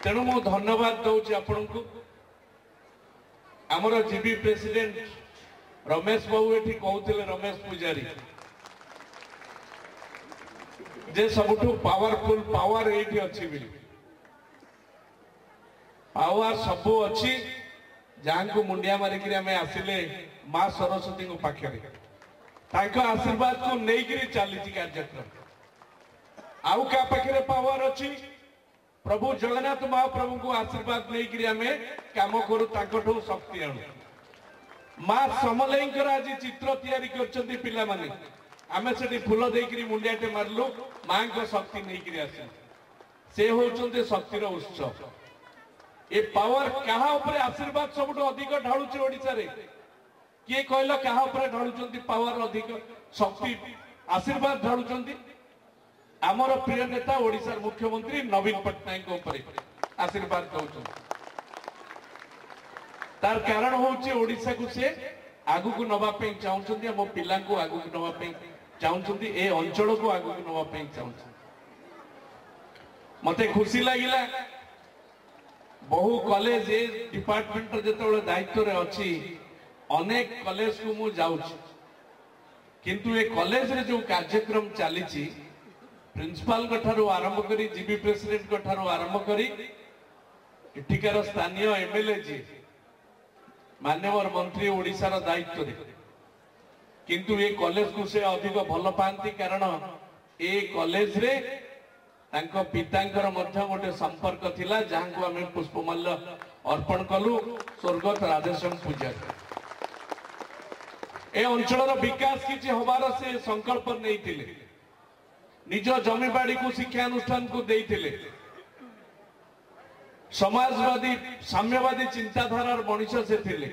तेणु मु धन्यवाद दौची आपण को आमर जीबी प्रेसिडेंट रमेश बाबू एठी कहते रमेश पुजारी जे सबुठु पावरफुल पावर एठी अछि बिल पावर सबु अछि जहां को मुंडिया मारिक आमे आसिले मां सरस्वती को पाखे ताको आशीर्वाद को नेइकिरी चली कार्यक्रम आउ का पाखे पावर अछि प्रभु जगन्नाथ महाप्रभु को आशीर्वाद नहीं आमे काम करू ताकठू शक्ति आणु मां समलेईकर आज चित्र तैयारी करछंती पिला माने आमे सेठी फूल देइकिरी मुंडियाटे मारलु मां को शक्ति नहीं आसे से होचंते शक्तिर उत्स ए पावर कहा ऊपर आशीर्वाद सबुठो अधिक ढाळुची ओडिसा रे किए कहलो कहा ऊपर ढाळुचंती पावर अधिक शक्ति आशीर्वाद ढाळुचंती आमर प्रिय नेता ओडिशा मुख्यमंत्री नवीन पट्टनायक ऊपर आशीर्वाद दौरान तार कारण होची ओडिशा को से आगु को नवा पे चाहउछंती हम पिला को आगु को नवा पे चाहउछंती ए अंचल को आगु को नवा पे चाहउछंती मते खुशी लागिला बहु कॉलेज ए डिपार्टमेंट जेतबेले दायित्व रे अछि अनेक कॉलेज को मु जाउछि किंतु ए कॉलेज रे जो कार्यक्रम चलीछि प्रिंसिपल ठारू आरंभ करी जीबी प्रेसिडेंट ठारू आरंभ करी एठिकार स्थानीय एमएलए जी माननीय मंत्री ओडिशार दायित्व रे किंतु ए कॉलेज को से अधिक भल पाती कारण ए कॉलेज रे तांको पितांकर मध्य गोटे संपर्क थिला जहां को हमें पुष्पमाल्य अर्पण कलु स्वर्गत राधेश्याम पूजारी ए अंचल विकास किछि होबार से संकल्प नैथिले निज जमीबाड़ी को शिक्षा अनुष्ठान को देइथिले समाजवादी साम्यवादी चिंताधारार मनुष्य से थिले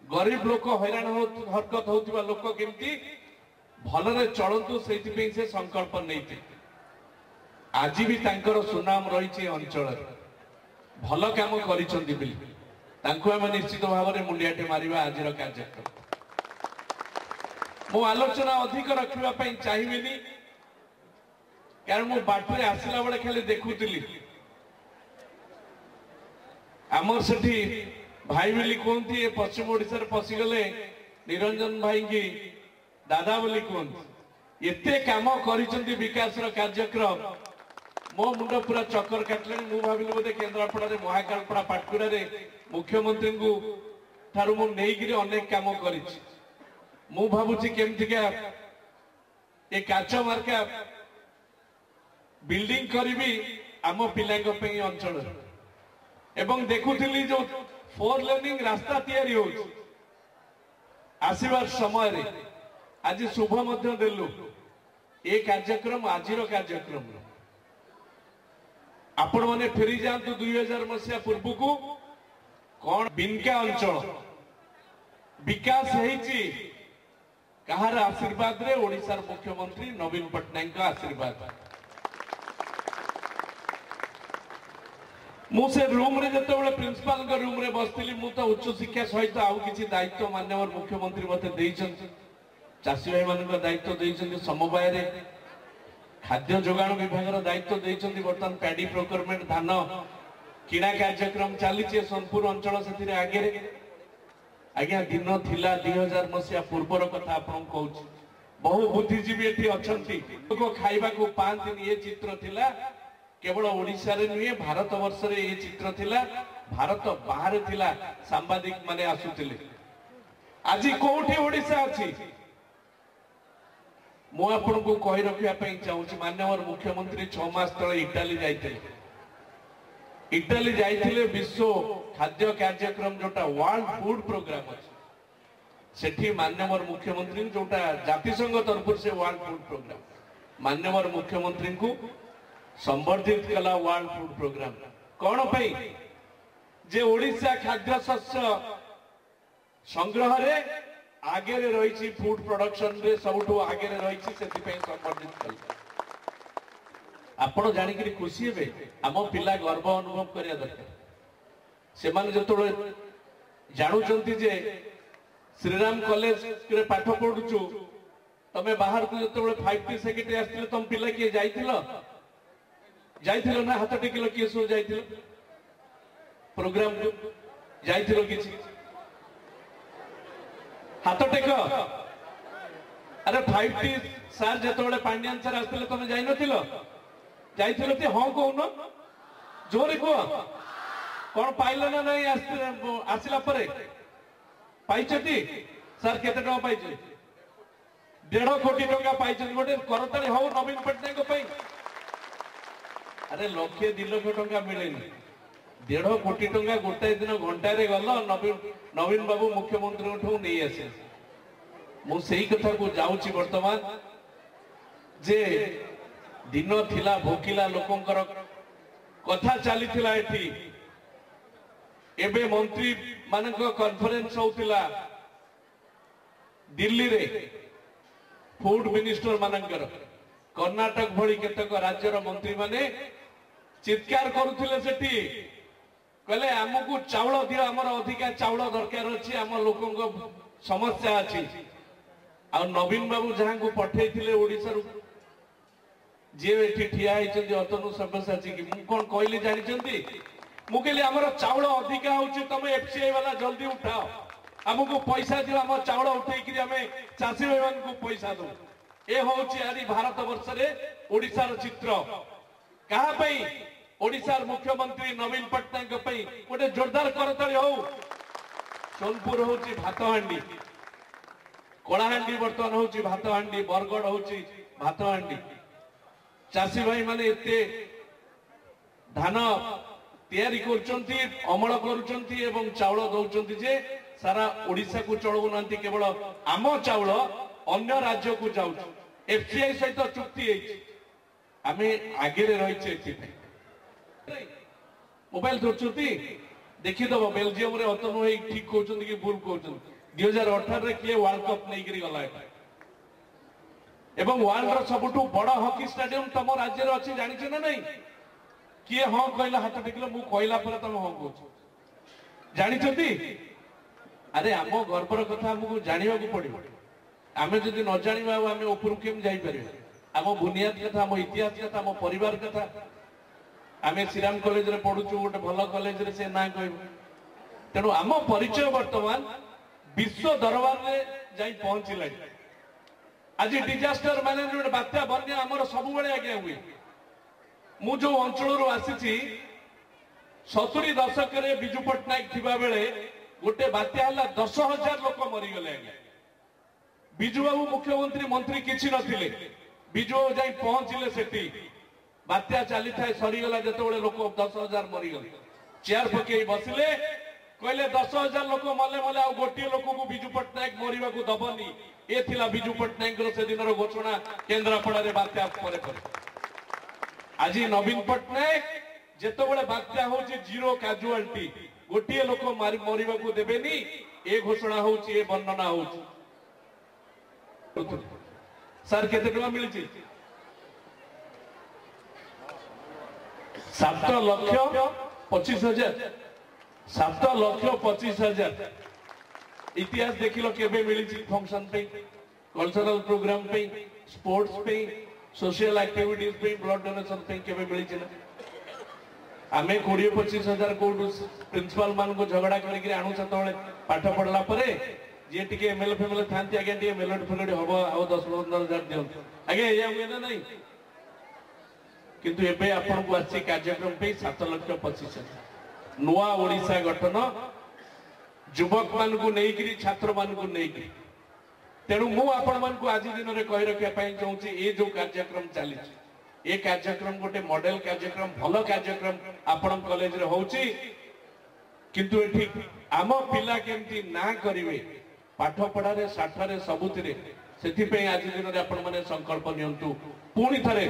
गरीब लोक हैरान हरकत होतिबा लोक केमती भलरे चलंतु सेति पे से संकल्प नैथि आज भी तांकर सुनाम रही अंचल भल काम करिसंती बिल तांको हम निश्चित भाव में मुंडियाटे मारिबा आजिर कार्यक्रम मो आलोचना अधिक रखिबा पई चाहिबिनी कारण मु बाटरे आसिला बेले खाली देखुतिली आमर सेठी भाई बोली कहती ए पश्चिम ओडिसा रे पसी गले निरंजन भाई की दादा बोली कहती एते काम करिसंती विकास रो कार्यक्रम मो मुंड पूरा चक्कर काटले मु भाबिली बोधे केंद्रापड़ा रे महाकालपड़ा पाटकुरा रे मुख्यमंत्री को थारु मु नेइगिरी अनेक काम करिछि मु भाबुछि केमति का ए काच मार्का बिल्डिंग करीबी आम पिलांक पे अंचल एवं देखुथिली जो 4 लेनिंग रास्ता तैयारी होछि आसीबार समय रे आज शुभ मध्य देलु ए कार्यक्रम आजिर कार्यक्रम आपण माने फेरी जांतु 2000 मसिया पूर्व को कोन बिनका अंचल विकास हेछि कहार आशीर्वाद रे ओडिसा मुख्यमंत्री नवीन पट्टनायक का आशीर्वाद मु से रूम रे जते बेले प्रिंसिपल का रूम रे बसतिली मु तो उच्च शिक्षा सहित आउ किछि दायित्व माननीय मुख्यमंत्री मते देइछन चासी भाई मान दायित्व देइछन समवाय रे खाद्य जोगाण विभाग दायित्व देइछन वर्तमान पैडी प्रोक्योरमेंट धान किणा कार्यक्रम चली सोनपुर अंचल से आगे आज्ञा दिन थिला 2000 मसिया पूर्वर कथा आपन कहूँ बहु बुद्धिजीवी एठी अछंती लोक खाइबा को पांतिनी ये चित्र थिला केवल ओडिशा रे नुहे भारत वर्ष रे ये चित्र थिला भारत बाहर थिला सांबादिक माने आसुतिले आज कोठी ओडिशा अछि मु आपन को कहि रखिया पई चाहूची माननीय मुख्यमंत्री 6 मास तळे इटाली जाइथिले विश्व खाद्य कार्यक्रम जोटा वर्ल्ड फूड प्रोग्राम अछि सेठी माननीय मुख्यमंत्री जोटा जातिसंघ तरफ से वर्ल्ड फूड प्रोग्राम माननीय मुख्यमंत्री को संवर्धित कला वर्ल्ड फूड प्रोग्राम कौन पई जे ओडिशा खाद्य शस्य संग्रह रे आगे रे रही फूड प्रोडक्शन रे सबुठो आगे रे रही संवर्धित कल आपण जानिकरी खुशी हेबे आम पिला गर्व अनुभव करिया दरकार से माने जतोले जानुचंती जे श्रीराम कॉलेज रे पाठ पढुछु तमे बाहर को जतोले 5टी सेक्रेटरी आस्थिले तम पिला के जाइथिलो ना हाथ टेकिलो किए सो जाइथिलो प्रोग्राम को जाइथिलो किछि हाथ टेक अरे 5T सार जेतबेले पांड्यान सर आस्थिले तमे जाई नथिलो जाइथिलो ती हां कहून जोरे को कोन पाइलो ना नहीं आसिला परे पाइछती सर केते टका पाइछ 1.5 कोटी टका पाइछ गोटे करताळे हो नवीन पटनायक पई अरे लक्षे 2 लाख टका मिलेनी 1.5 कोटी टका गोटे दिन घंटा रे गल नवीन बाबू मुख्यमंत्री ठो नहीं आसे मु सेही कथा को जाउची वर्तमान जे दिन थिला भोकिला लोकंकर कथा चली थिला एठी एबे मंत्री मानक कॉन्फ्रेंस होतिला दिल्ली रे फूड मिनिस्टर मानकर कर्नाटक भली केतक राज्यर मंत्री माने चित्कार करुथिले सेठी कहले हमकु चावल दियो हमर अधिका चावल दरकार अछि हम लोकंक समस्या अछि आ नवीन बाबू जहां को पठे थिले ओडिसा रु जे एठी ठिया हिचंदी अतनु सब्यसाची कि मु कोन कहली जानि चंदी मु कहली हमर चावल अधिका होछि तमे एफसीआई वाला जल्दी उठाओ हमको पैसा दियो हम चावल उठै कि हमें चासी भाईमान को पैसा दो ए होछि आदि भारत वर्ष रे ओडिसा रो चित्र कहा पई ओडिसा मुख्यमंत्री नवीन पटनायक पई गोटे जोरदार करताली हो सोनपुर होछि भात हांडी कोलाहांडी बर्तन होछि भात हांडी बरगड़ होछि भात हांडी चासी भाई माने एते धान तैयारी करचंती अमल करचंती एवं चावल दउचंती जे सारा ओडिसा को चळउ नांती केवल आम चावल अन्य राज्य को जाउ एफसीआई सहित चुक्ति हेछि आमे आगे रे रहिछे एथि मोबाइल धरचंती देखि दबो बेल्जियम रे अतनु हे ठीक कहउचंती कि भूल कहउचंती 2018 रे के वर्ल्ड कप नै गिरी गला एवं वर्ल्ड रो सबटु बड़ हॉकी स्टेडियम तम राज्य रे अछि जानि छ ना नहीं किए हां कहला हाथ टेकलो मु कहला पर तम हां कहछ जानि छथि अरे आम गर्वर कथा हमको जानिबा को पड़िबो आमे जदि न जानिबा आमे ऊपर केम जाई परिबे आम बुनियाद कथा आम इतिहास कथा आम परिवार कथा आमे श्रीराम कॉलेज रे पढुचु गोटे भलो कॉलेज रे से ना कहबो तेनु आम परिचय वर्तमान विश्व दरबार रे जाई पहुंचिला आज डिजास्टर मैनेजमेंट बात्या बन्या हमर सब बेले आगे हुए मु जो अंचल रो आसीची 70 दशक रे बिजू पटनायक थिबा बेले गोटे बात्या हला 10,000 लोक मरी गले आगे बिजू बाबू मुख्यमंत्री मंत्री किछि नथिले बिजू जाई पहुंचिले सेठी बात्या चली थाए सरी गला जते बेले लोक 10,000 मरी गले चेयर पके बसिले कहले 10,000 लोक मले मले आ गोटे लोक को बिजू पटनायक मरिबा को दबनी ए थिला बिजू पटनायक रो से दिन रो घोषणा केंद्रापड़ा रे बात्या परे परे आज नवीन पटनायक जेतो बेले बात्या होची जीरो कैजुअलिटी गोटे लोक मरिबा को देबेनी ए घोषणा होची ए वर्णना होची सर केते टका मिलची 7,25,000 7,25,000 इतिहास देखिलो केबे मिलिची फंक्शन पे कल्चरल प्रोग्राम पे स्पोर्ट्स पे सोशल एक्टिविटीज पे ब्लड डोनेशन पे केबे मिलिची ना आमे 20-25,000 को प्रिंसिपल मान को झगड़ा करिक आनु सतबेले पाठ पढ़ला परे जे टिके एमएलए फेमएलए थांती आगे टिके मेलोडी फेलोडी हबो आ 10-15,000 दियो आगे या हुए ना नहीं किंतु एबे आपन को आसी कार्यक्रम पे 7,25,000 नुआ ओडिसा गठन युवक मान को नेइकरी छात्र मान को नेइकरी तेणु मु आपण मान को आज दिन रे कहि रखिया पई चाहूची ए जो कार्यक्रम चली ए कार्यक्रम गोटे मॉडल कार्यक्रम भलो कार्यक्रम आपण कॉलेज रे होउची किंतु एठी आम पिला केमती ना करिवे पाठ पढ़ा रे साठा रे सबुति रे सेथि पे आज दिन रे आपण माने संकल्प नियंतु पुणी थरे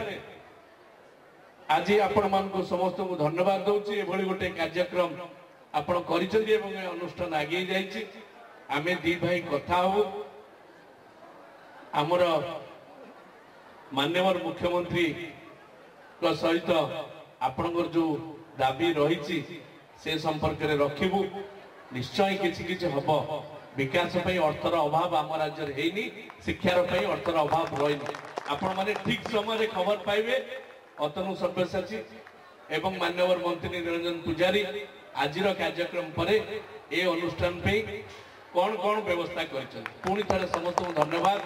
आज आपण मान को समस्त को धन्यवाद दउची ए भली गोटे कार्यक्रम आपण करिसथि एवं अनुष्ठान आगे जाईची आमे दी भाई कथा हो आमर माननीय मुख्यमंत्री को सहित आपनकर जो दाबी रही से संपर्क में रखिबु निश्चय किछि किछि हबो विकास पई अर्थर अभाव आम राज्य रे हेनी शिक्षार पई अर्थर अभाव रहिनी आपण माने ठीक समय रे खबर पाइबे अतनु सब्यसाची एवं माननीय मंत्री निरंजन पुजारी आज कार्यक्रम पर ए अनुष्ठान पे कौन कौन व्यवस्था कर पुणी थे समस्त धन्यवाद।